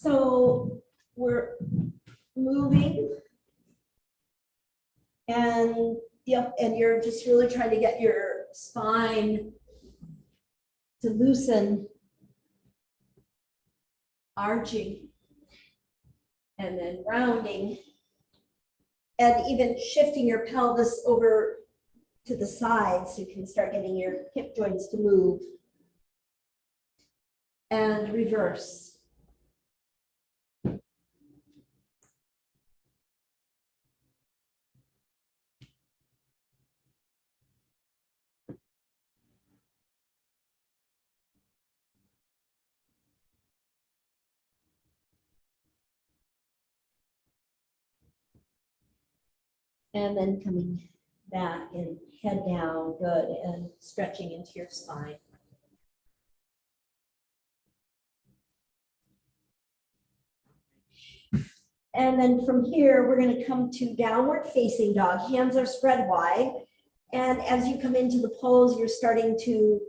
So we're moving, and yep, and you're just really trying to get your spine to loosen, arching, and then rounding, and even shifting your pelvis over to the side so you can start getting your hip joints to move. And reverse. And then coming back and head down, good, and stretching into your spine. And then from here, we're going to come to downward facing dog. Hands are spread wide. And as you come into the pose, you're starting to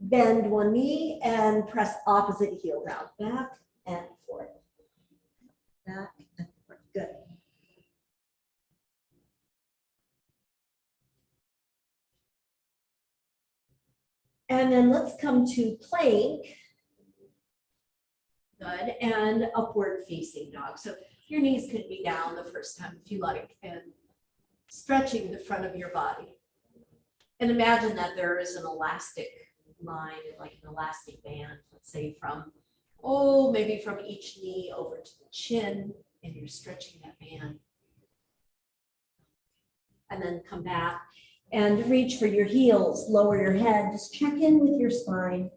bend one knee and press opposite heel down. Back and forth. Back and forth. Good. And then let's come to plank. Good. And upward facing dog. So your knees could be down the first time if you like, and stretching the front of your body. And imagine that there is an elastic line, like an elastic band, let's say from, maybe from each knee over to the chin, and you're stretching that band. And then come back and reach for your heels, lower your head, just check in with your spine.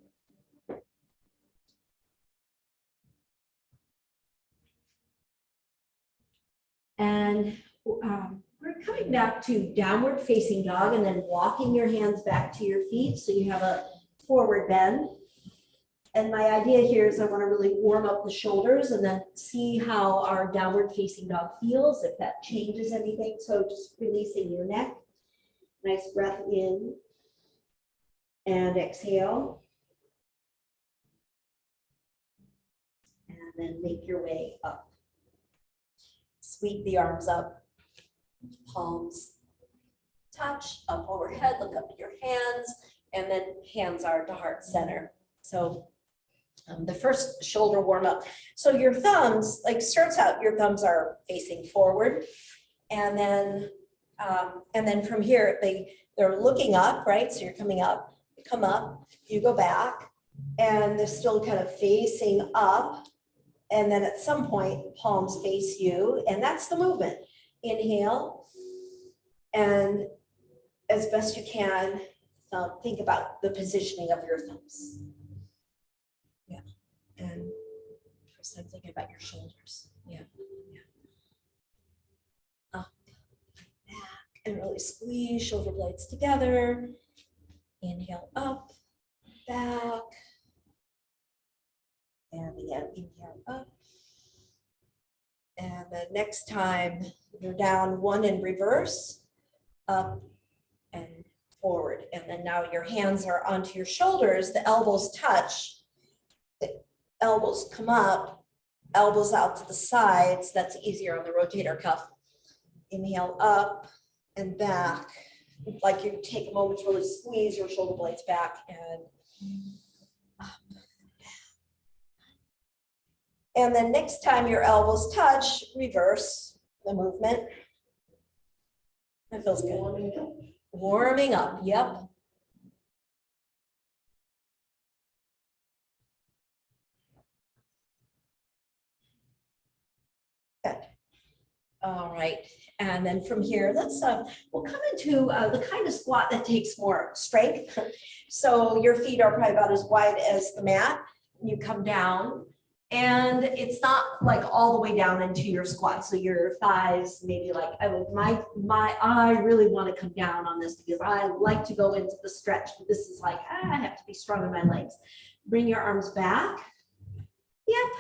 And we're coming back to downward facing dog and then walking your hands back to your feet so you have a forward bend. And my idea here is I want to really warm up the shoulders and then see how our downward facing dog feels, if that changes anything. So just releasing your neck. Nice breath in and exhale. And then make your way up. Sweep the arms up, palms touch, up overhead, look up at your hands, and then hands are to heart center. So the first shoulder warm up. So your thumbs, like starts out, your thumbs are facing forward, and then from here, they're looking up, right? So you're coming up, you come up, you go back, and they're still kind of facing up. And then at some point, palms face you, and that's the movement. Inhale, and as best you can, think about the positioning of your thumbs. Yeah, and first I'm thinking about your shoulders. Yeah, yeah. Up, back, and really squeeze shoulder blades together. Inhale up, back. And again, inhale up. And the next time you're down, one in reverse, up and forward. And then now your hands are onto your shoulders, the elbows touch, the elbows come up, elbows out to the sides. That's easier on the rotator cuff. Inhale up and back. Like you take a moment to really squeeze your shoulder blades back and up. And then next time your elbows touch, reverse the movement. That feels good. Warming up, yep. Good. All right, and then from here, let's we'll come into the kind of squat that takes more strength. So your feet are probably about as wide as the mat. You come down. And it's not like all the way down into your squat. So your thighs, maybe like, I really want to come down on this because I like to go into the stretch, but this is like, I have to be strong in my legs. Bring your arms back. Yep.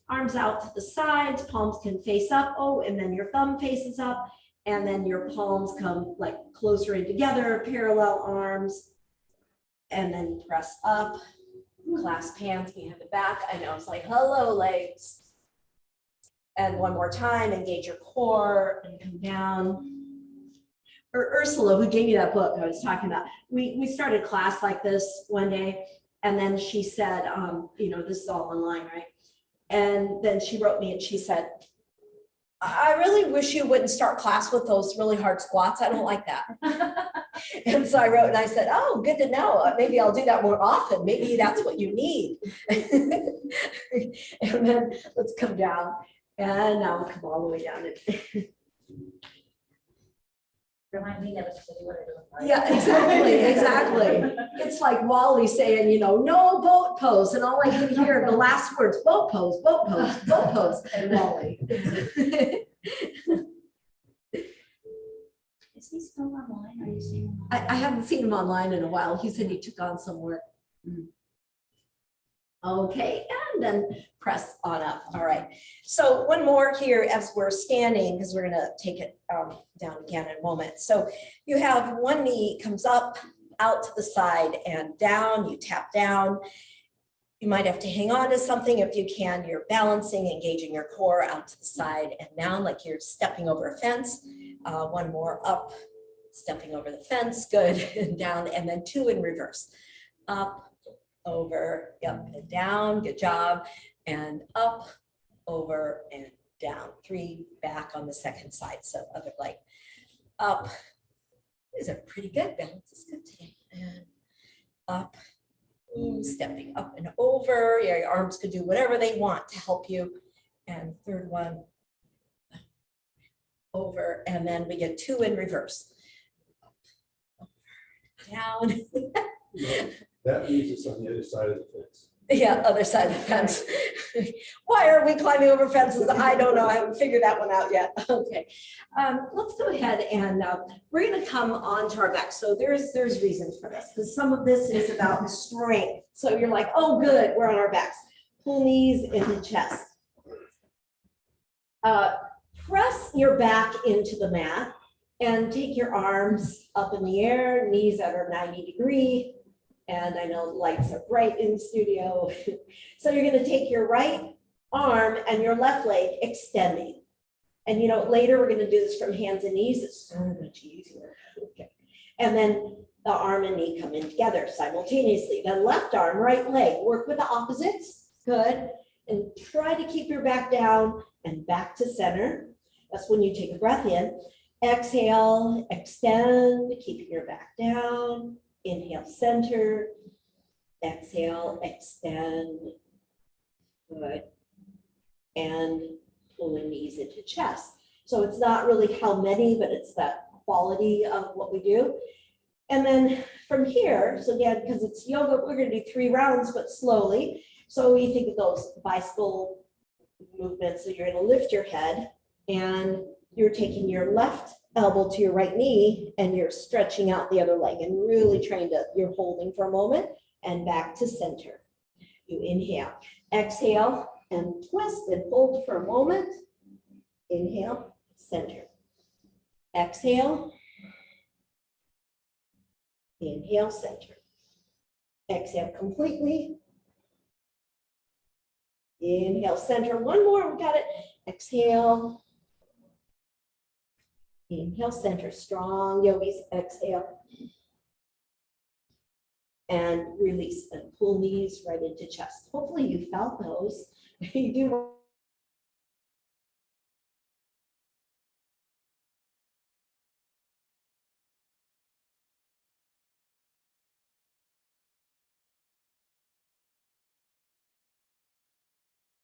Arms out to the sides, palms can face up. And then your thumb faces up. And then your palms come like closer in together, parallel arms. And then press up. Clasp hands behind the back. I know it's like, hello, legs. And one more time, engage your core and come down. Ursula, who gave me that book I was talking about, we started class like this one day, and then she said, you know, this is all online, right? And then she wrote me and she said, I really wish you wouldn't start class with those really hard squats. I don't like that. And so I wrote and I said, oh, good to know. Maybe I'll do that more often. Maybe that's what you need. And then let's come down. And now we'll come all the way down. Remind me never to do what I do. Right? Yeah, exactly. It's like Wally saying, you know, no boat pose. And all I can hear the last words, boat pose, boat pose, boat pose, and Wally. Is he still online? Are you seeing him? I haven't seen him online in a while. He said he took on some work. Okay, and then press on up. All right. So one more here as we're standing, because we're going to take it down again in a moment. So you have one knee comes up, out to the side and down. You tap down. You might have to hang on to something if you can. You're balancing, engaging your core out to the side and down like you're stepping over a fence. One more up, stepping over the fence. Good. And down, and then two in reverse. Up, over, up and down, good job, and up, over, and down. Three back on the second side, so other leg. Up, these are pretty good, balance is good today, and up, stepping up and over, yeah, your arms could do whatever they want to help you, and third one, over, and then we get two in reverse. Up, over, down. That means it's on the other side of the fence. Yeah, other side of the fence. Why are we climbing over fences? I don't know. I haven't figured that one out yet. Okay, let's go ahead and we're going to come onto our back. So there's reasons for this, because some of this is about strength. So you're like, oh, good, we're on our backs. Pull knees into chest. Press your back into the mat and take your arms up in the air, knees that are 90 degrees. And I know lights are bright in the studio. So you're going to take your right arm and your left leg extending. And you know, later we're going to do this from hands and knees. It's so much easier. Okay. And then the arm and knee come in together simultaneously. Then left arm, right leg, work with the opposites. Good. And try to keep your back down and back to center. That's when you take a breath in. Exhale, extend, keeping your back down. Inhale, center. Exhale, extend. Good. And pulling knees into chest. So it's not really how many, but it's that quality of what we do. And then from here, so again, because it's yoga, we're going to do 3 rounds, but slowly. So you think of those bicycle movements. So you're going to lift your head and you're taking your left elbow to your right knee and you're stretching out the other leg and really trying to, you're holding for a moment and back to center. You inhale, exhale, and twist and hold for a moment. Inhale, center. Exhale. Inhale, center. Exhale completely. Inhale, center. One more, we got it. Exhale. Inhale, center, strong yogis, exhale. And release and pull knees right into chest. Hopefully you felt those. You do.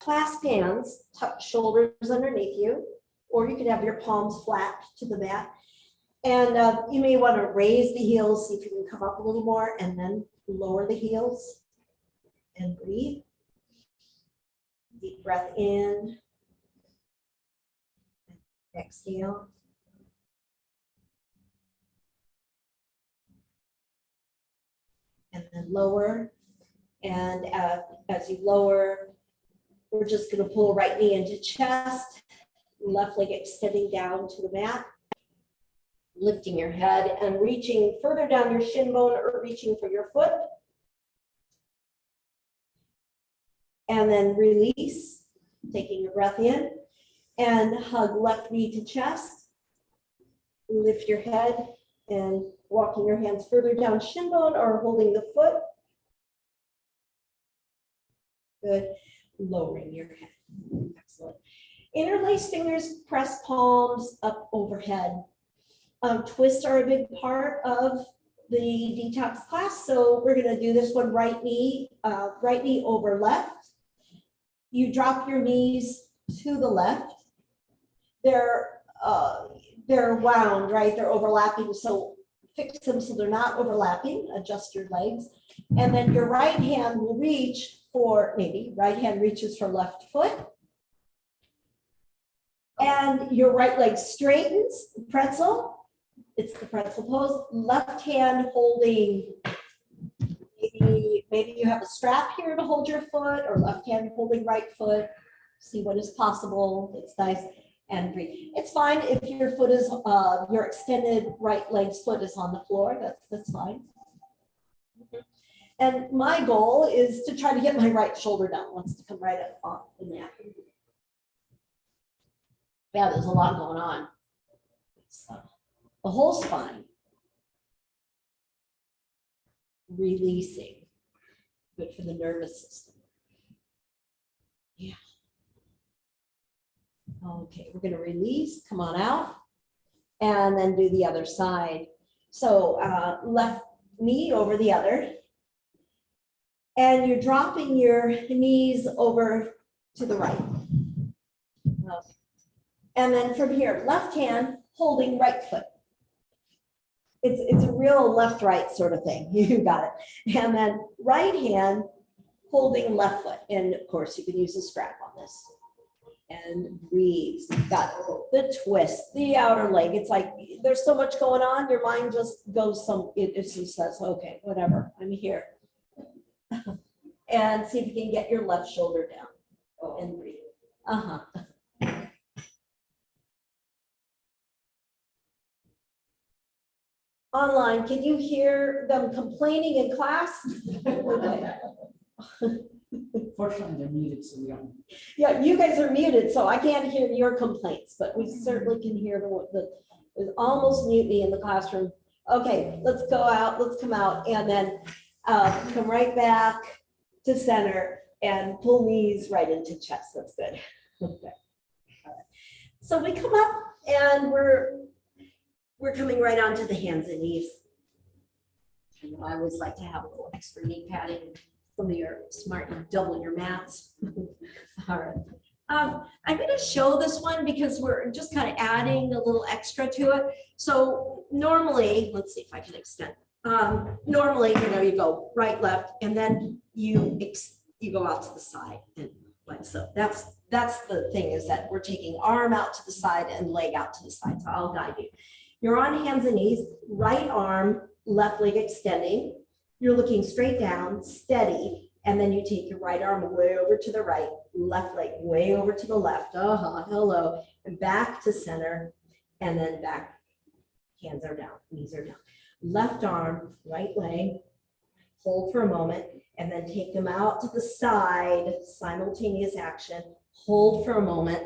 Clasp hands, tuck shoulders underneath you, or you could have your palms flat to the mat. And you may want to raise the heels, see if you can come up a little more, and then lower the heels and breathe. Deep breath in. Exhale. And then lower. And as you lower, we're just going to pull right knee into chest, left leg extending down to the mat. Lifting your head and reaching further down your shin bone or reaching for your foot. And then release, taking your breath in. And hug left knee to chest. Lift your head and walking your hands further down shin bone or holding the foot. Good. Lowering your head. Excellent. Interlace fingers, press palms up overhead. Twists are a big part of the detox class. So we're going to do this one right knee over left. You drop your knees to the left. They're wound, right? They're overlapping. So fix them so they're not overlapping. Adjust your legs. And then your right hand will reach for, maybe right hand reaches for left foot. And your right leg straightens, pretzel. It's the pretzel pose. Left hand holding, maybe you have a strap here to hold your foot, or left hand holding right foot. See what is possible. It's nice. And breathe. It's fine if your foot is, your extended right leg's foot is on the floor. That's fine. And my goal is to try to get my right shoulder down. Wants to come right up off the mat. Yeah, there's a lot going on. So, the whole spine. Releasing. Good for the nervous system. Yeah. Okay, we're going to release. Come on out. And then do the other side. So left knee over the other. And you're dropping your knees over to the right. Okay. And then from here, left hand holding right foot. It's a real left-right sort of thing. You got it. And then right hand holding left foot. And of course, you can use a strap on this. And breathe. Got it. The twist, the outer leg. It's like there's so much going on. Your mind just goes it just says, okay, whatever, I'm here. And see if you can get your left shoulder down and breathe. Online, can you hear them complaining in class? Okay. Fortunately, they're muted, so we don't. Yeah, you guys are muted, so I can't hear your complaints, but we certainly can hear there's almost mutiny in the classroom. Okay, let's go out, let's come out, and then come right back to center and pull knees right into chest. That's good. Okay. All right. So we come up and we're coming right onto the hands and knees. I always like to have a little extra knee padding. Some of your smart, you double your mats. All right. I'm going to show this one because we're just kind of adding a little extra to it. So normally, let's see if I can extend. Normally, you go right, left, and then you go out to the side, and like so. That's the thing, is that we're taking arm out to the side and leg out to the side. So I'll guide you. You're on hands and knees, right arm, left leg extending. You're looking straight down, steady, and then you take your right arm way over to the right, left leg way over to the left. Hello, and back to center, and then back. Hands are down, knees are down. Left arm, right leg, hold for a moment, and then take them out to the side, simultaneous action. Hold for a moment.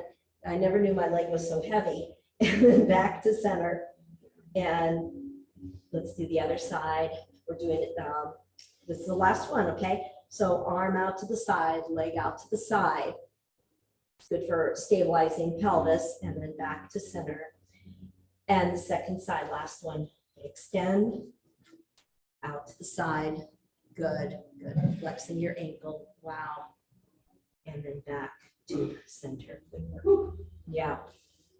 I never knew my leg was so heavy. And then back to center. And let's do the other side. We're doing it. This is the last one, okay? So arm out to the side, leg out to the side. It's good for stabilizing pelvis, and then back to center. And the second side, last one. Extend out to the side. Good, good. Flexing your ankle. Wow. And then back to center. Yeah.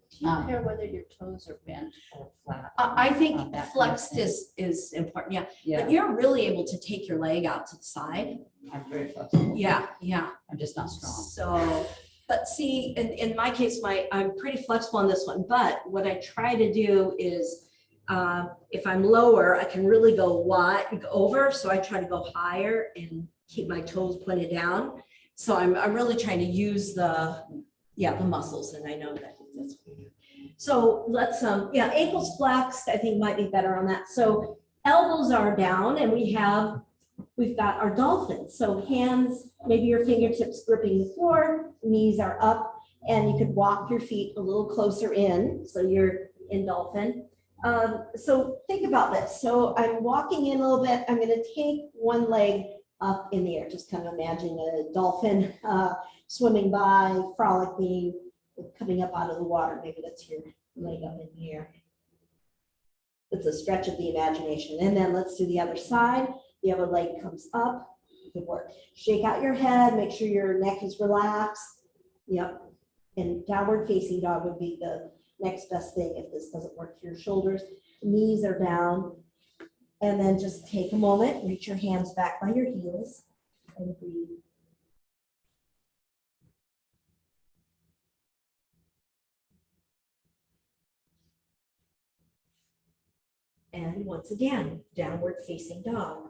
Do you care whether your toes are bent or flat? I think That flexed kind of is important. Yeah. Yeah, But you're really able to take your leg out to the side. I'm very flexible. Yeah. I'm just not strong. So, but see, in my case, I'm pretty flexible on this one. But what I try to do is, if I'm lower, I can really go wide over. So I try to go higher and keep my toes pointed down. So I'm really trying to use the muscles, and I know that that's what we do. So let's ankles flexed, I think might be better on that. So elbows are down, and we've got our dolphin. So hands, maybe your fingertips gripping the floor, knees are up, And you could walk your feet a little closer in, so you're in dolphin. So think about this. So I'm walking in a little bit. I'm going to take one leg up in the air. Just kind of imagine a dolphin swimming by, frolicking, coming up out of the water. Maybe that's your leg up in the air. It's a stretch of the imagination. And then let's do the other side. The other leg comes up. Good work. Shake out your head. Make sure your neck is relaxed. Yep. And downward facing dog would be the next best thing if this doesn't work for your shoulders. Knees are down. And then just take a moment, reach your hands back by your heels and breathe. And once again, downward facing dog.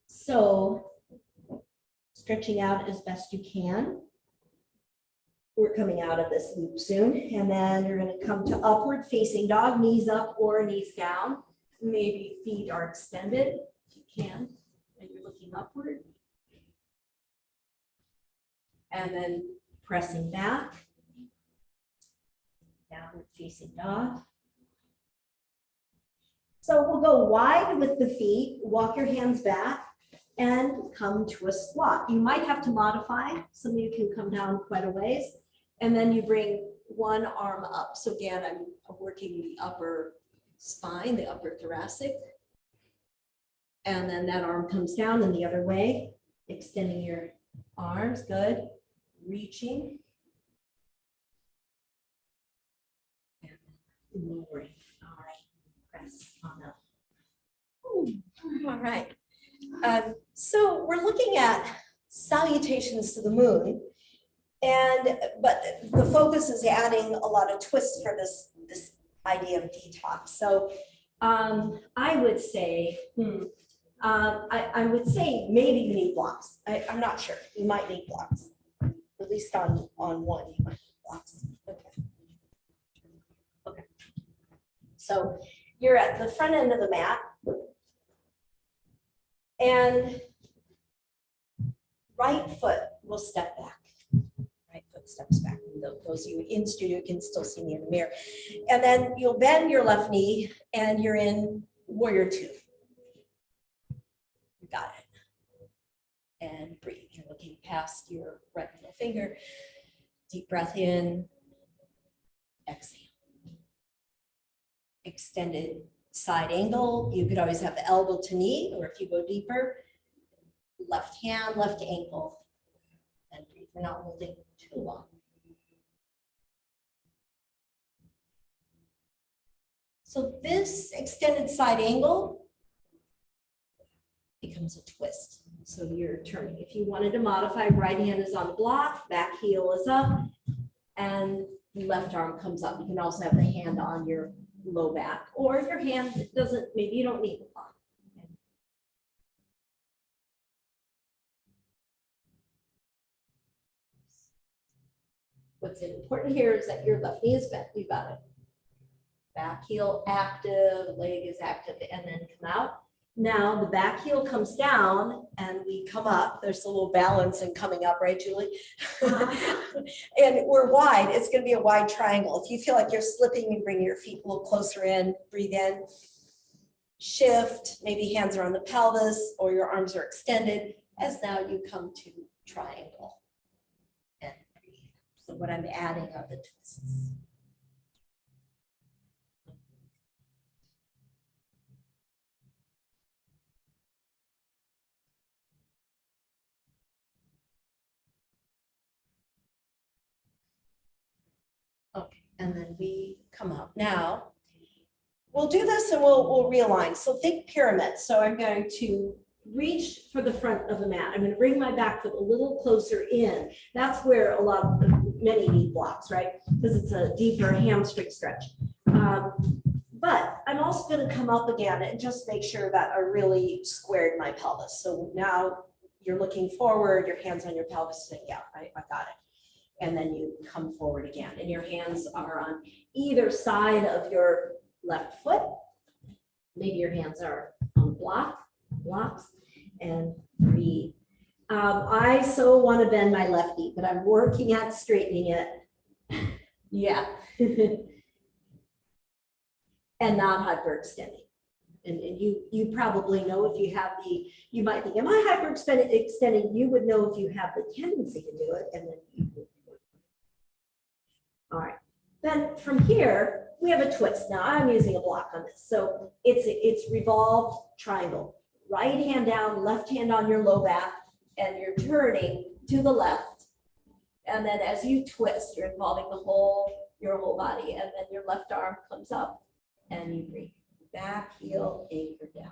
So stretching out as best you can. We're coming out of this loop soon. And then you're going to come to upward facing dog, knees up or knees down. Maybe feet are extended if you can, and you're looking upward. And then pressing back, downward facing dog. So we'll go wide with the feet, walk your hands back, and come to a squat. You might have to modify. Some of you can come down quite a ways. And then you bring one arm up. So again, I'm working the upper spine, the upper thoracic. And then that arm comes down in the other way, extending your arms, good. Reaching. And lowering. All right, press on up. Ooh, all right. So we're looking at salutations to the moon. But the focus is adding a lot of twists for this idea of detox. So I would say, I would say maybe you need blocks. I'm not sure. You might need blocks. At least on one, you might need blocks. Okay. So you're at the front end of the mat. And right foot will step back. Right foot steps back. Those of you in studio can still see me in the mirror. And then you'll bend your left knee and you're in warrior two. You got it. And breathe. You're looking past your right middle finger. Deep breath in. Exhale. Extended side angle. You could always have the elbow to knee, or if you go deeper, left hand, left ankle. And breathe. We're not holding too long. So this extended side angle becomes a twist. So you're turning. If you wanted to modify, right hand is on the block, back heel is up, and left arm comes up. You can also have the hand on your low back, or if your hand doesn't, maybe you don't need the block. What's important here is that your left knee is bent. You got it. Back heel active, leg is active, and then come out. Now the back heel comes down and we come up. There's a little balance in coming up, right, Julie? And we're wide. It's going to be a wide triangle. If you feel like you're slipping, you bring your feet a little closer in, breathe in, shift, maybe hands are on the pelvis or your arms are extended as now you come to triangle and breathe. So what I'm adding are the twists. Okay, and then we come up. Now, we'll do this and we'll realign. So think pyramid. So I'm going to reach for the front of the mat. I'm going to bring my back foot a little closer in. That's where many need blocks, right? Because it's a deeper hamstring stretch. But I'm also going to come up again and just make sure that I really squared my pelvis. So now you're looking forward, your hands on your pelvis, saying, yeah, I got it. And then you come forward again, and your hands are on either side of your left foot. Maybe your hands are on blocks, and breathe. I so want to bend my left knee, but I'm working at straightening it. Yeah. And not hyperextending. And you probably know if you have you might think, am I hyperextending? You would know if you have the tendency to do it, and then you would. All right. Then from here, we have a twist. Now I'm using a block on this. So it's revolved triangle. Right hand down, left hand on your low back, and you're turning to the left. And then as you twist, you're involving your whole body, and then your left arm comes up and you breathe. Back heel, anchor down.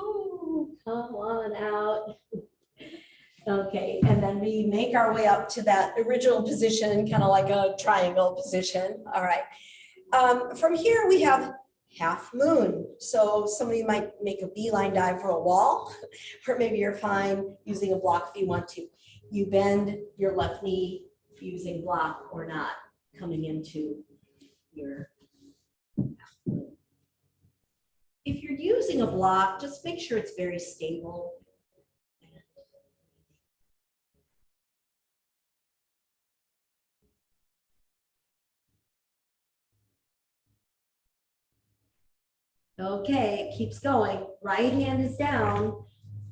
Ooh, come on out. Okay, and then we make our way up to that original position, kind of like a triangle position. All right. From here, we have half moon. So some of you might make a beeline dive for a wall, or maybe you're fine using a block if you want to. You bend your left knee using block or not, coming into your half moon. If you're using a block, just make sure it's very stable. Okay, it keeps going. Right hand is down.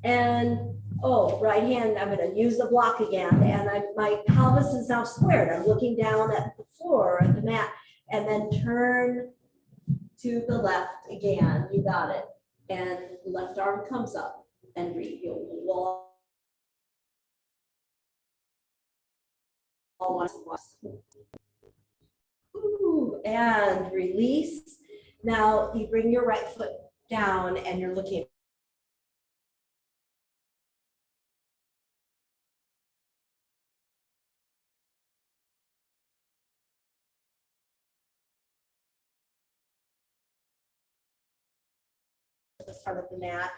And right hand, I'm going to use the block again. And my pelvis is now squared. I'm looking down at the floor, at the mat, and then turn to the left again. You got it. And left arm comes up and breathe. You'll walk. Ooh, and release. Now you bring your right foot down and you're looking at the front of the mat,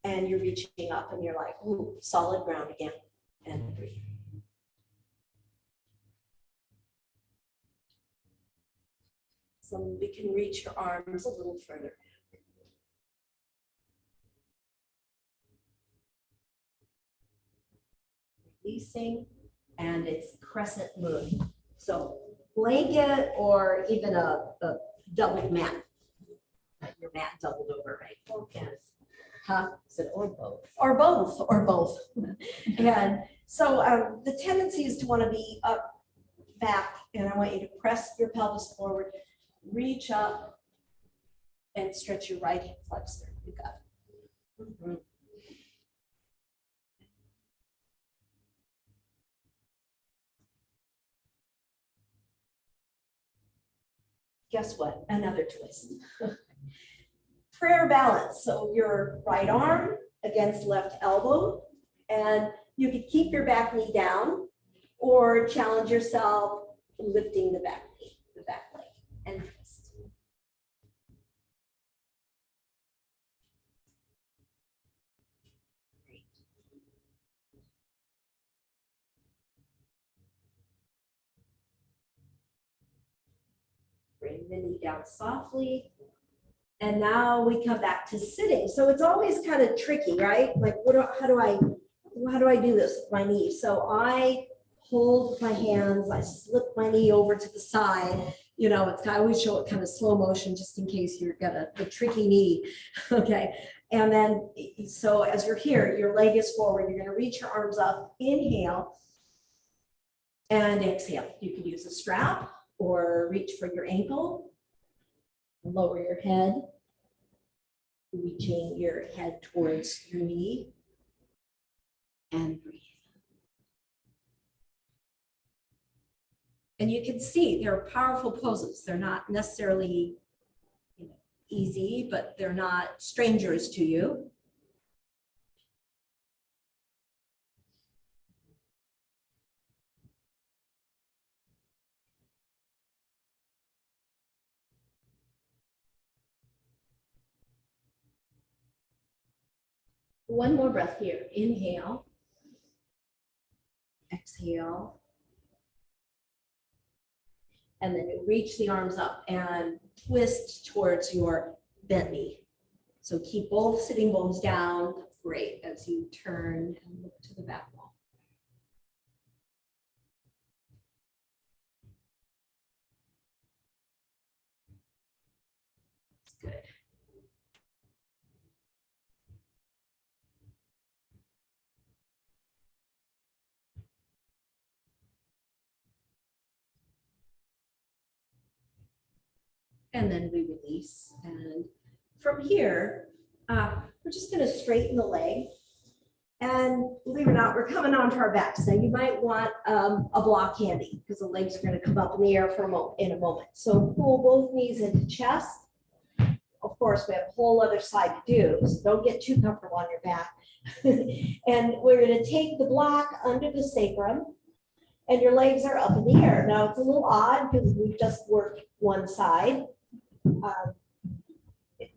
and you're reaching up and you're like, ooh, solid ground again, and breathe. So we can reach your arms a little further. Releasing, and it's crescent moon. So blanket or even a doubled mat. Your mat doubled over, right? Okay. Huh? Is it or both? Or both, or both. And so the tendency is to want to be up, back, and I want you to press your pelvis forward, reach up, and stretch your right hip flexor. You got it. Mm-hmm. Guess what? Another twist. Prayer balance. So your right arm against left elbow, and you could keep your back knee down or challenge yourself lifting the back knee, the back leg, and twist. Great. Bring the knee down softly. And now we come back to sitting. So it's always kind of tricky, right? Like, how do I do this with my knee? So I hold my hands, I slip my knee over to the side. You know, I always show it kind of slow motion just in case you're got a tricky knee. Okay. And then, so as you're here, your leg is forward. You're going to reach your arms up. Inhale and exhale. You can use a strap or reach for your ankle. Lower your head, reaching your head towards your knee, and breathe. And you can see they're powerful poses. They're not necessarily easy, but they're not strangers to you. One more breath here. Inhale. Exhale. And then you reach the arms up and twist towards your bent knee. So keep both sitting bones down. That's great as you turn and look to the back wall. That's good. And then we release. And from here, we're just going to straighten the leg. And believe it or not, we're coming onto our backs. Now you might want a block handy because the legs are going to come up in the air for in a moment. So pull both knees into chest. Of course, we have a whole other side to do, so don't get too comfortable on your back. And we're going to take the block under the sacrum, and your legs are up in the air. Now it's a little odd because we've just worked one side.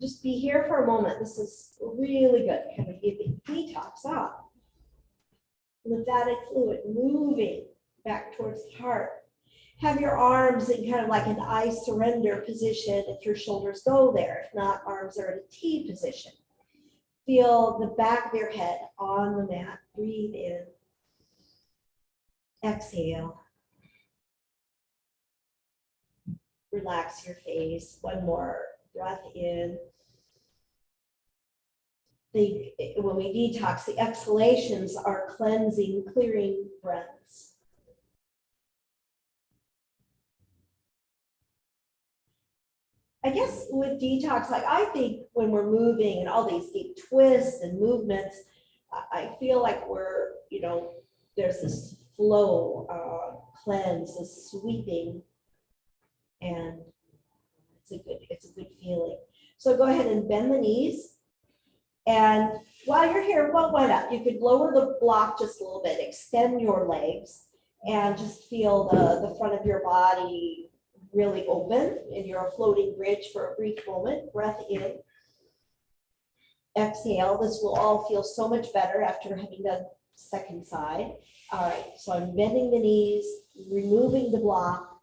Just be here for a moment. This is really good. Kind of get the detox off. Lymphatic fluid moving back towards the heart. Have your arms in kind of like an I surrender position if your shoulders go there. If not, arms are in a T position. Feel the back of your head on the mat. Breathe in. Exhale. Relax your face. One more breath in. When we detox, the exhalations are cleansing, clearing breaths. I guess with detox, like I think when we're moving and all these deep twists and movements, I feel like we're, there's this flow, cleanse, this sweeping, and it's a good feeling. So go ahead and bend the knees. And while you're here, well, why not? You could lower the block just a little bit, extend your legs, and just feel the front of your body really open, and you're a floating bridge for a brief moment. Breath in. Exhale. This will all feel so much better after having done second side. All right, so I'm bending the knees, removing the block,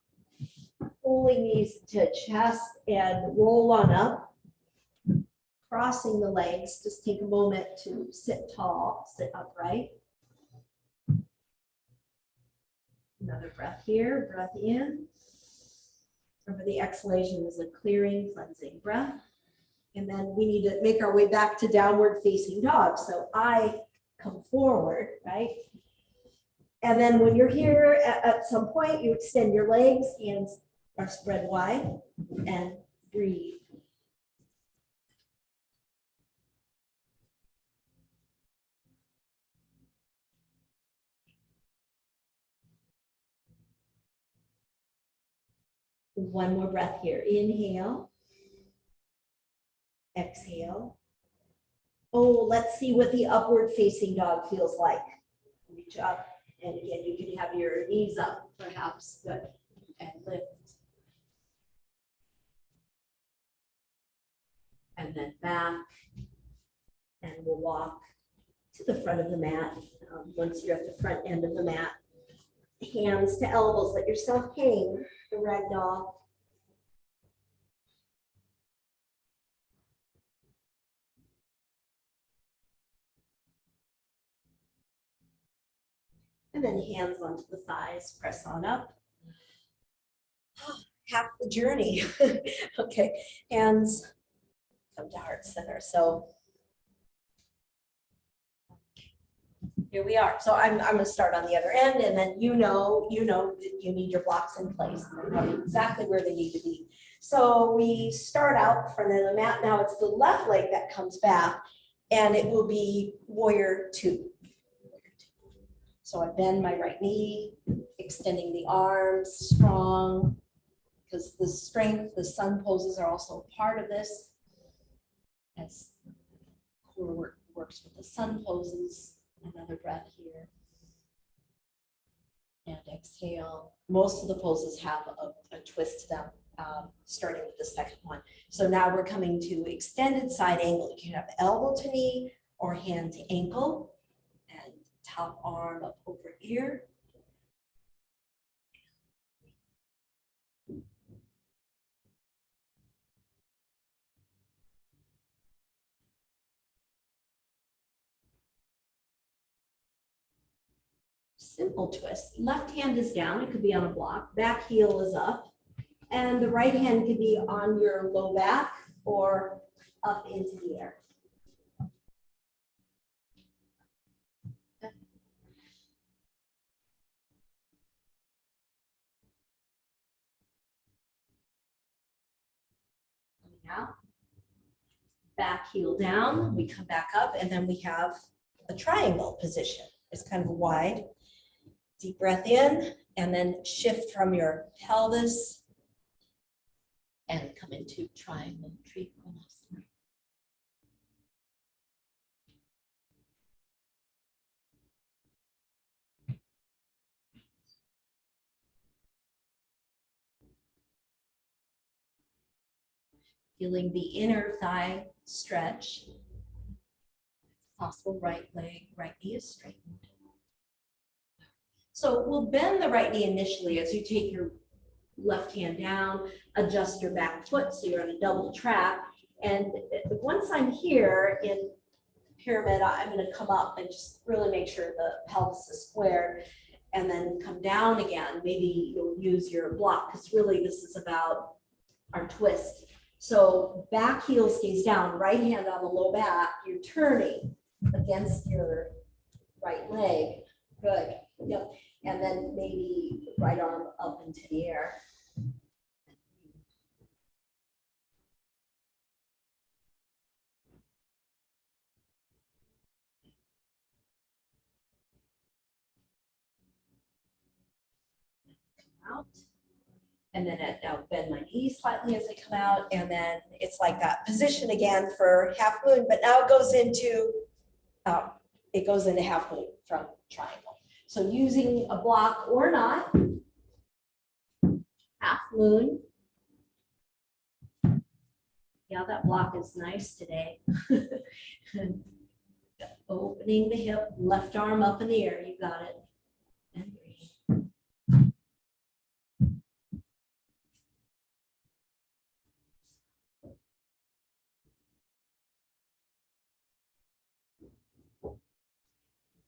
pulling these to chest, and roll on up. Crossing the legs, just take a moment to sit tall, sit upright. Another breath here, breath in. Remember the exhalation is a clearing, cleansing breath. And then we need to make our way back to downward facing dog. So I come forward, right? And then when you're here at some point, you extend your legs, hands are spread wide, and breathe. One more breath here. Inhale. Exhale. Oh, let's see what the upward facing dog feels like. Reach up. And again, you can have your knees up, perhaps. Good. And lift. And then back. And we'll walk to the front of the mat. Once you're at the front end of the mat, hands to elbows. Let yourself hang. The ragdoll. And then hands onto the thighs, press on up. Half the journey. Okay, hands come to heart center. So here we are. So I'm going to start on the other end, and then you know that you need your blocks in place. And know exactly where they need to be. So we start out front of the mat. Now it's the left leg that comes back, and it will be warrior two. So I bend my right knee, extending the arms, strong, because the strength, the sun poses are also a part of this. As core works with the sun poses. Another breath here. And exhale. Most of the poses have a twist to them, starting with the second one. So now we're coming to extended side angle. You can have elbow to knee or hand to ankle. And top arm up over ear. simple twist. Left hand is down, it could be on a block, back heel is up, and the right hand could be on your low back or up into the air. Out. Back heel down, we come back up, and then we have a triangle position. It's kind of a wide. Deep breath in, and then shift from your pelvis and come into triangle trikonasana. Feeling the inner thigh stretch. Possible right leg, right knee is straightened. So we'll bend the right knee initially as you take your left hand down, adjust your back foot so you're on a double trap. And once I'm here in pyramid, I'm going to come up and just really make sure the pelvis is squared, and then come down again. Maybe you'll use your block, because really this is about our twist. So back heel stays down, right hand on the low back, you're turning against your right leg. Good. Yep. And then maybe right arm up into the air. Come out. And then I'll bend my knees slightly as I come out. And then it's like that position again for half moon, but now it goes into half moon from triangle. So using a block or not, half moon. Yeah, that block is nice today. Opening the hip, left arm up in the air, you got it. And breathe.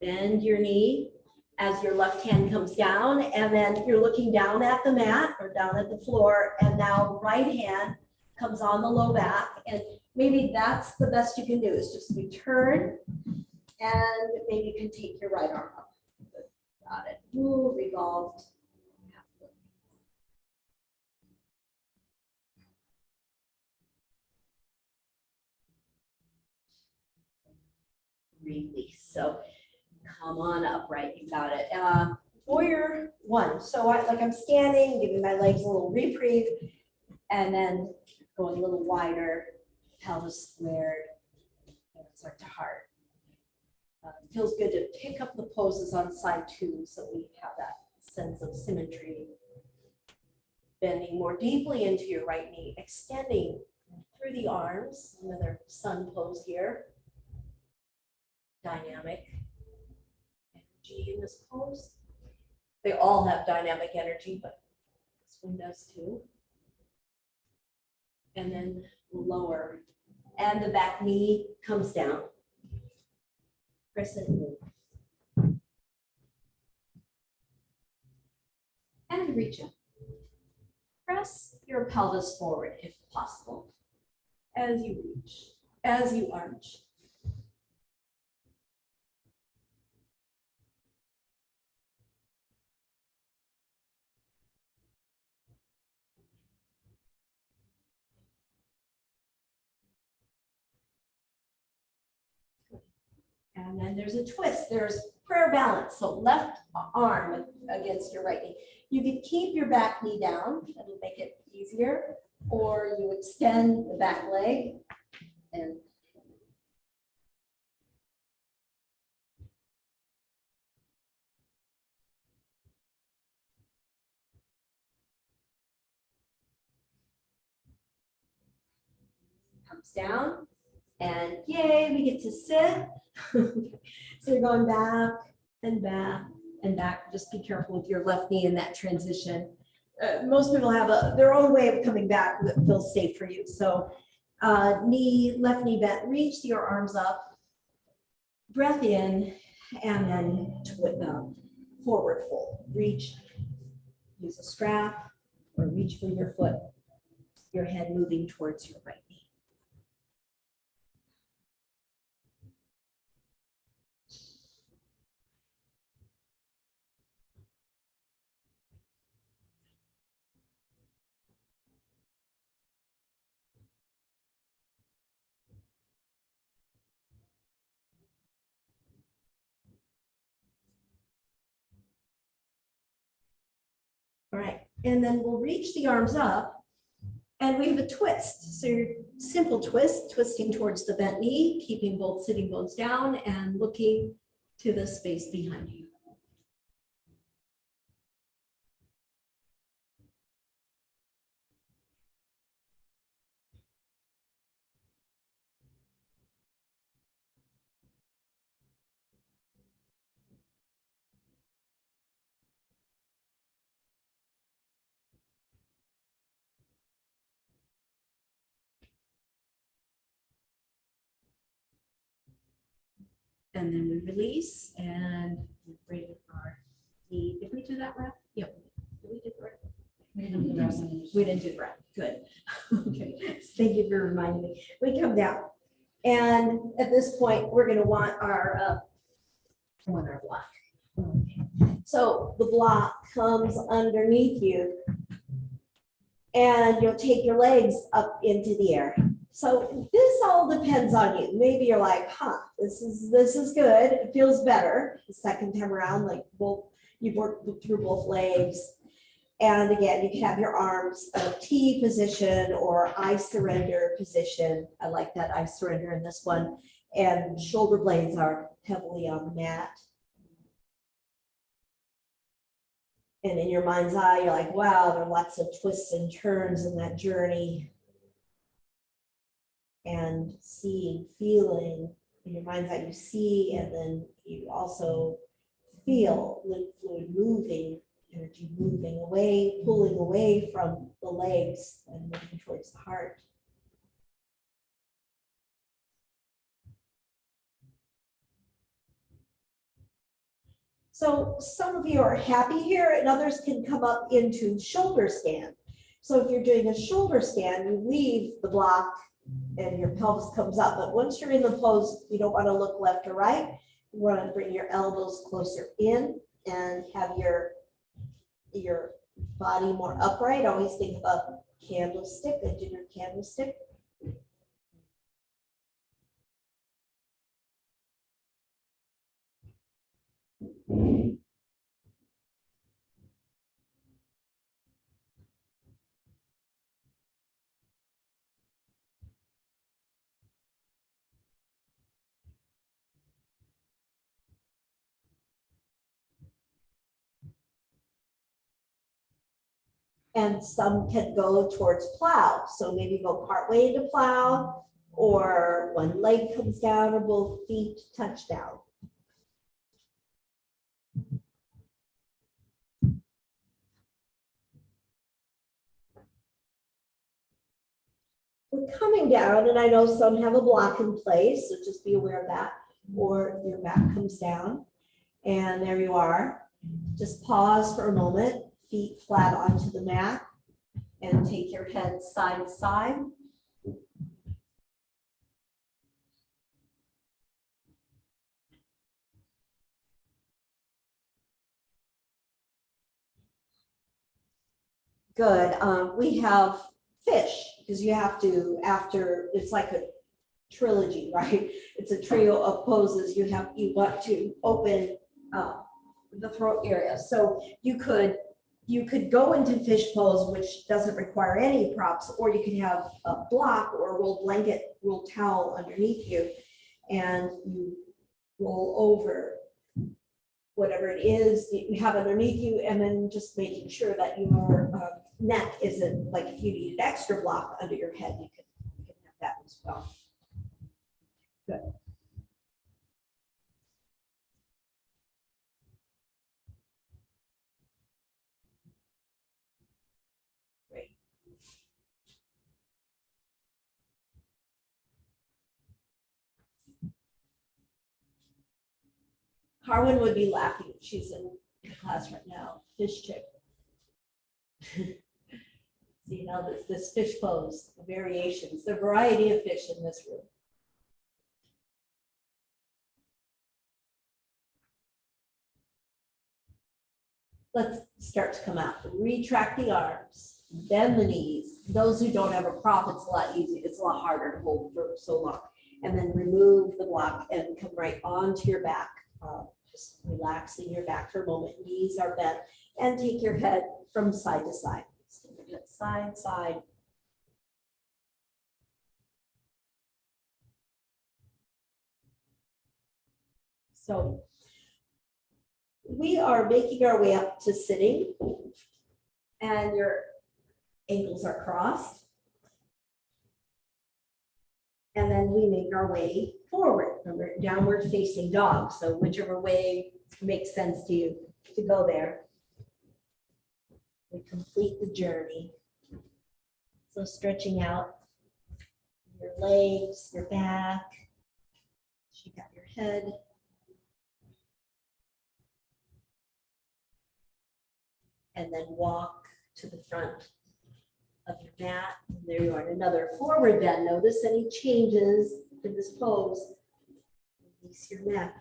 Bend your knee as your left hand comes down, and then you're looking down at the mat or down at the floor, and now right hand comes on the low back, and maybe that's the best you can do is just you turn, and maybe you can take your right arm up. Got it. Ooh, revolved. Release. So come on upright, you got it. Warrior one. So I'm standing, giving my legs a little reprieve, and then going a little wider, pelvis squared, start to heart. Feels good to pick up the poses on side two so we have that sense of symmetry. Bending more deeply into your right knee, extending through the arms, another sun pose here. Dynamic energy in this pose. They all have dynamic energy, but this one does too. And then lower, and the back knee comes down. Press it in. And reach up. Press your pelvis forward if possible. As you reach, as you arch. And then there's a twist. There's prayer balance. So left arm against your right knee. You can keep your back knee down. That'll make it easier. Or you extend the back leg and comes down. And yay, we get to sit. So you're going back and back and back. Just be careful with your left knee in that transition. Most people have their own way of coming back that feels safe for you. So left knee bent, reach your arms up, breath in, and then forward fold. Reach, use a strap, or reach for your foot, your head moving towards your right knee. All right, and then we'll reach the arms up and we have a twist. So your simple twist, twisting towards the bent knee, keeping both sitting bones down and looking to the space behind you. And then we release and we bring our knee. Did we do that right? Yep. Did we do the right? We didn't do the right. Good. Okay. Thank you for reminding me. We come down. And at this point, we're going to want our block. Okay. So the block comes underneath you and you'll take your legs up into the air. So this all depends on you. Maybe you're like, this is good. It feels better the second time around, like you've worked through both legs. And again, you can have your arms T position or I surrender position. I like that I surrender in this one. And shoulder blades are heavily on the mat. And in your mind's eye, you're like, wow, there are lots of twists and turns in that journey. And seeing, feeling, in your mind's eye, you see, and then you also feel lymph fluid moving, energy moving away, pulling away from the legs and moving towards the heart. So some of you are happy here and others can come up into shoulder stand. So if you're doing a shoulder stand, you leave the block and your pelvis comes up. But once you're in the pose, you don't want to look left or right. You want to bring your elbows closer in and have your body more upright. Always think of a candlestick, a dinner candlestick. And some can go towards plow. So maybe go partway into plow, or one leg comes down, or both feet touch down. We're coming down, and I know some have a block in place, so just be aware of that. Or your back comes down, and there you are. Just pause for a moment, feet flat onto the mat, and take your head side to side. Good. We have fish, because you have to, after, it's like a trilogy, right? It's a trio of poses. You want to open the throat area. So you could go into fish pose, which doesn't require any props, or you can have a block or a rolled blanket, rolled towel underneath you, and you roll over whatever it is that you have underneath you, and then just making sure that your neck isn't, like if you need an extra block under your head, you can have that as well. Good. Great. Carwin would be laughing. She's in in class right now, fish chick. See now this fish pose, the variations, the variety of fish in this room. Let's start to come out. Retract the arms, bend the knees. Those who don't have a prop, it's a lot easier. It's a lot harder to hold for so long. And then remove the block and come right onto your back. Just relaxing your back for a moment. Knees are bent, and take your head from side to side. Side, side. So we are making our way up to sitting, and your ankles are crossed. And then we make our way forward, remember, downward facing dog. So whichever way makes sense to you to go there. We complete the journey. So stretching out your legs, your back, shake out your head. And then walk to the front of your mat. And there you are, another forward bend. Notice any changes in this pose. Release your neck.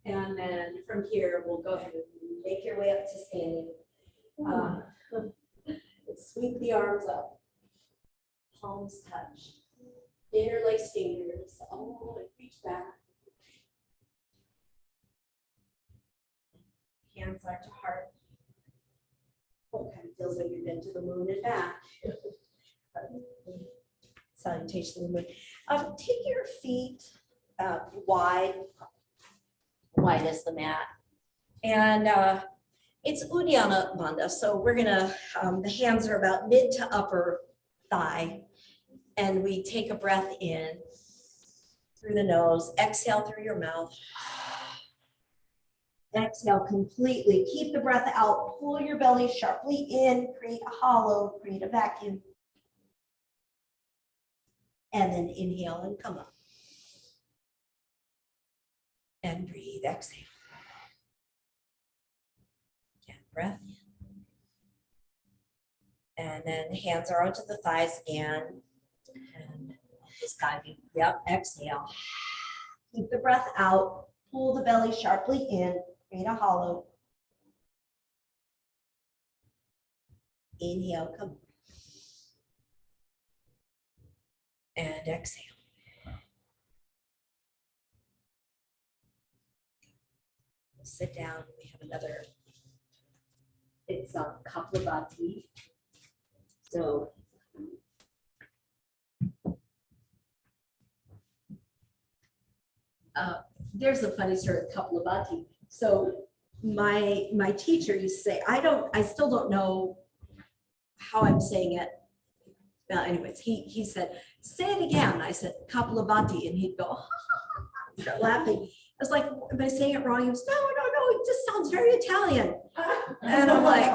And then from here, we'll go ahead and make your way up to standing. Sweep the arms up. Palms touch. Interlace fingers. Oh, and reach back. Hands are to heart. Oh, kind of feels like you've been to the moon and back. Salutation to the moon. Take your feet wide as the mat. And it's Uddiyana Bandha. So we're gonna, the hands are about mid to upper thigh. And we take a breath in through the nose, exhale through your mouth. Exhale completely. Keep the breath out. Pull your belly sharply in. Create a hollow. Create a vacuum. And then inhale and come up. And breathe. Exhale. Again, breath in. And then hands are onto the thighs again. And just kind of, yep, exhale. Keep the breath out. Pull the belly sharply in. Create a hollow. Inhale, come on. And exhale. We'll sit down. We have another, it's Kapalabhati. So there's a funny story with Kapalabhati. So my teacher used to say, I still don't know how I'm saying it. Well, anyways, he said, say it again. I said, Kapalabhati, and he'd go, start laughing. I was like, am I saying it wrong? He was, no, it just sounds very Italian. And I'm like,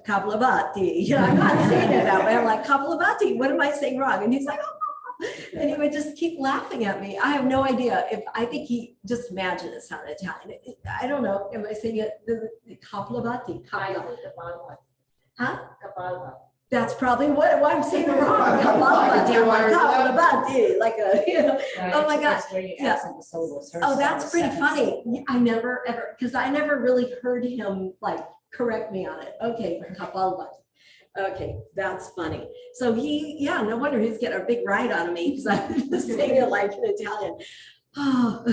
Kapalabhati. Yeah, I'm not saying it that way. I'm like, Kapalabhati, what am I saying wrong? And he's like, oh. And he would just keep laughing at me. I have no idea if, I think he just imagined it sounded Italian. I don't know. Am I saying it? Kapalabhati. Huh? That's probably what I'm saying it wrong. Kapalabhati. I'm like, Kapalabhati. Like a, you know, oh my gosh. Yeah. Oh, that's pretty funny. I never ever, because I never really heard him like correct me on it. Okay, Kapalabhati. Okay, that's funny. So yeah, no wonder he's getting a big ride out of me because I'm just saying it like in Italian. Oh,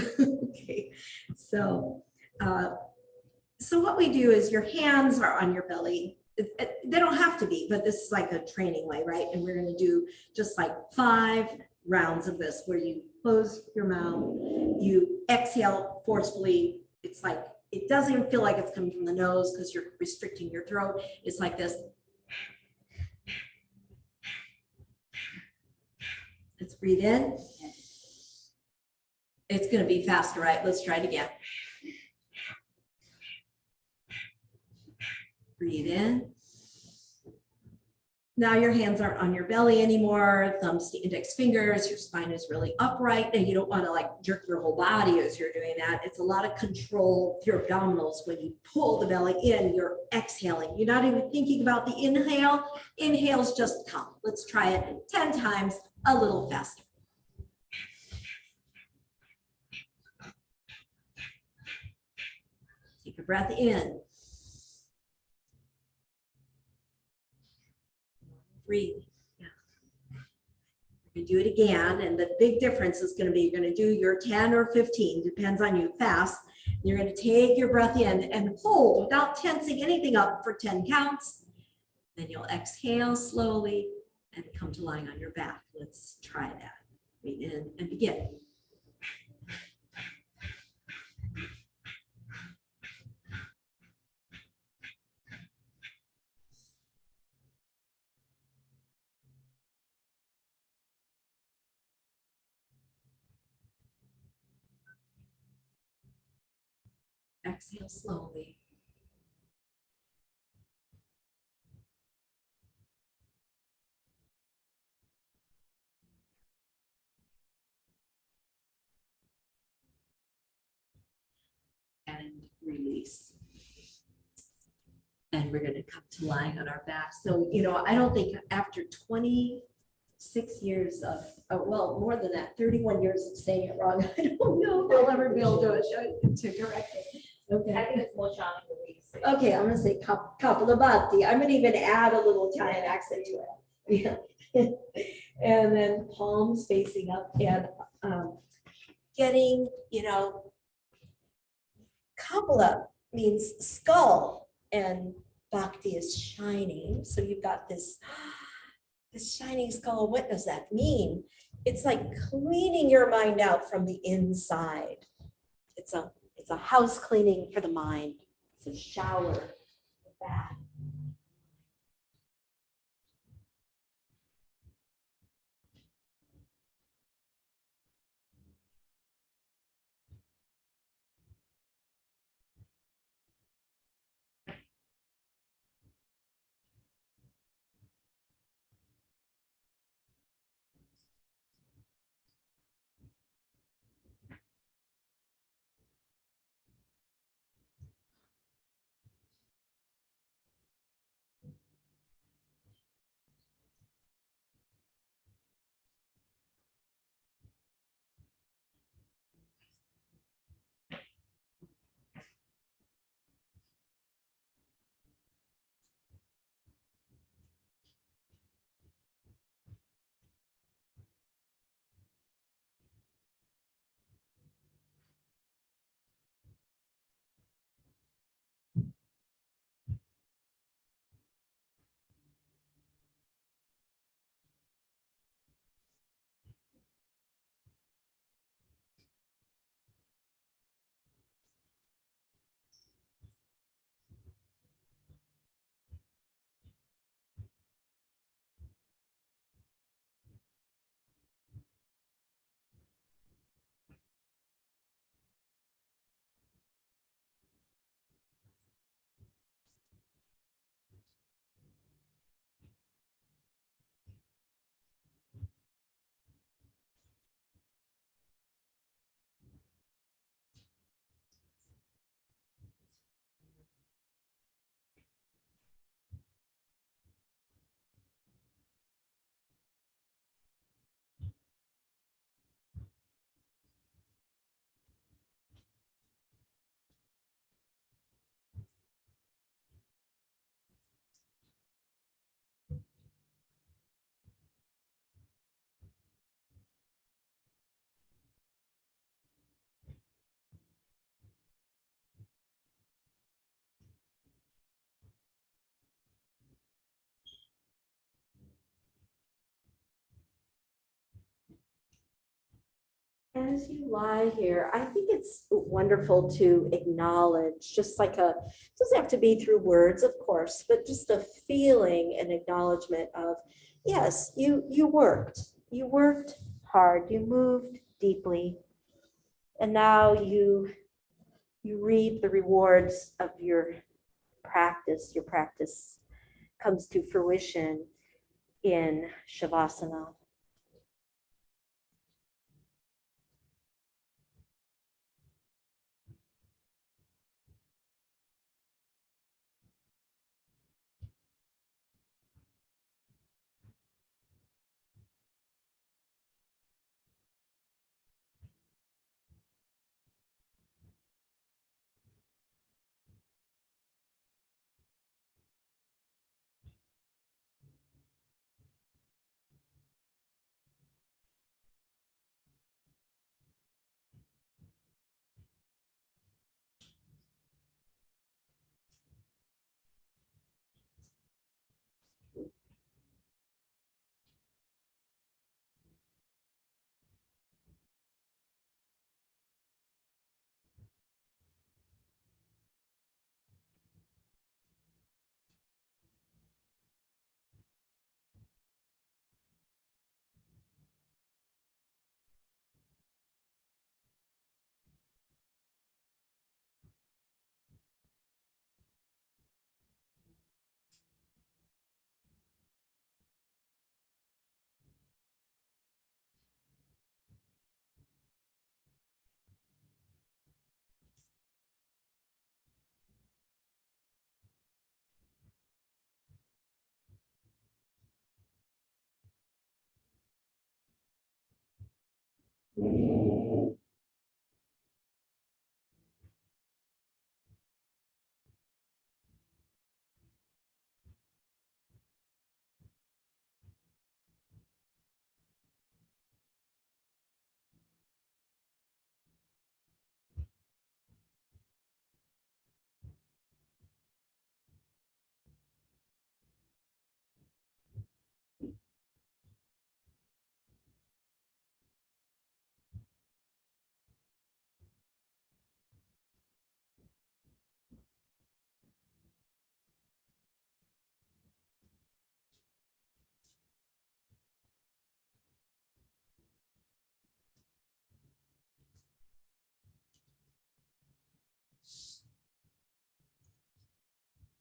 okay. So what we do is your hands are on your belly. They don't have to be, but this is like a training way, right? And we're going to do just like 5 rounds of this where you close your mouth, you exhale forcefully. It's like it doesn't even feel like it's coming from the nose because you're restricting your throat. It's like this. Let's breathe in. It's going to be faster, right? Let's try it again. Breathe in. Now your hands aren't on your belly anymore, thumbs to index fingers, your spine is really upright, and you don't want to like jerk your whole body as you're doing that. It's a lot of control with your abdominals. When you pull the belly in, you're exhaling. You're not even thinking about the inhale. Inhales just come. Let's try it 10 times, a little faster. Take a breath in. Breathe. Yeah. You do it again, and the big difference is going to be you're going to do your 10 or 15, depends on you, fast. You're going to take your breath in and hold without tensing anything up for 10 counts. Then you'll exhale slowly and come to lying on your back. Let's try that. Breathe in and begin. Exhale slowly. And release. And we're going to come to lying on our back. So, you know, I don't think after 26 years of, well, more than that, 31 years of saying it wrong, I don't know if I'll ever be able to correct it. Okay. I think it's more challenging than we say. Okay, I'm gonna say kapalabhati. I'm gonna even add a little Italian accent to it. Yeah. And then palms facing up and getting, you know, kapala means skull and bhakti is shining. So you've got this shining skull. What does that mean? It's like cleaning your mind out from the inside. It's a house cleaning for the mind. It's a shower, a bath. as you lie here, I think it's wonderful to acknowledge, just like a, doesn't have to be through words, of course, but just a feeling and acknowledgement of, yes, you worked hard, you moved deeply, and now you reap the rewards of your practice. Your practice comes to fruition in Shavasana.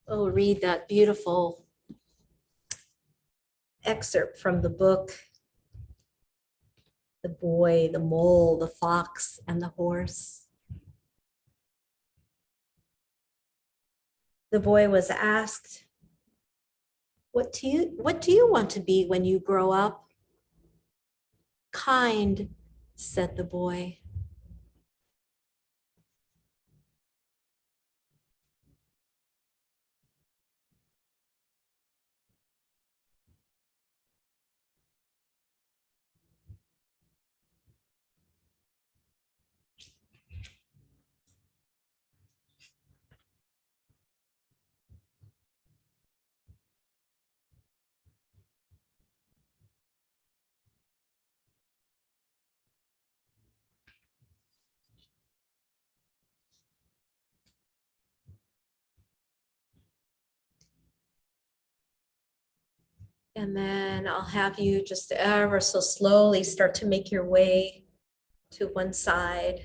We'll read that beautiful excerpt from the book, The Boy, the Mole, the Fox, and the Horse. The boy was asked, what do you want to be when you grow up? Kind, said the boy. And then I'll have you just ever so slowly start to make your way to one side.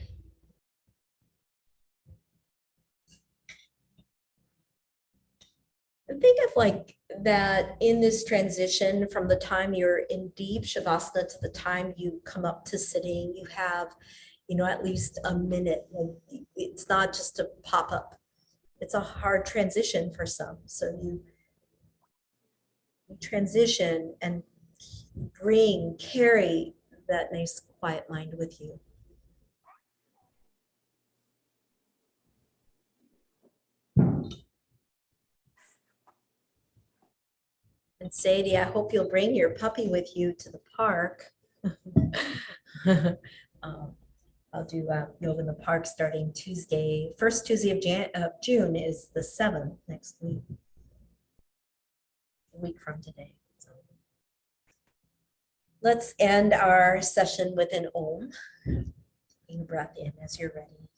And think of like that in this transition from the time you're in deep Shavasana to the time you come up to sitting, you have, at least a minute. Like, it's not just a pop up. It's a hard transition for some. So you transition and carry that nice quiet mind with you. And Sadie, I hope you'll bring your puppy with you to the park. I'll do yoga in the park starting Tuesday. First Tuesday of June is the 7th next week. A week from today. So let's end our session with an Om. taking a breath in as you're ready.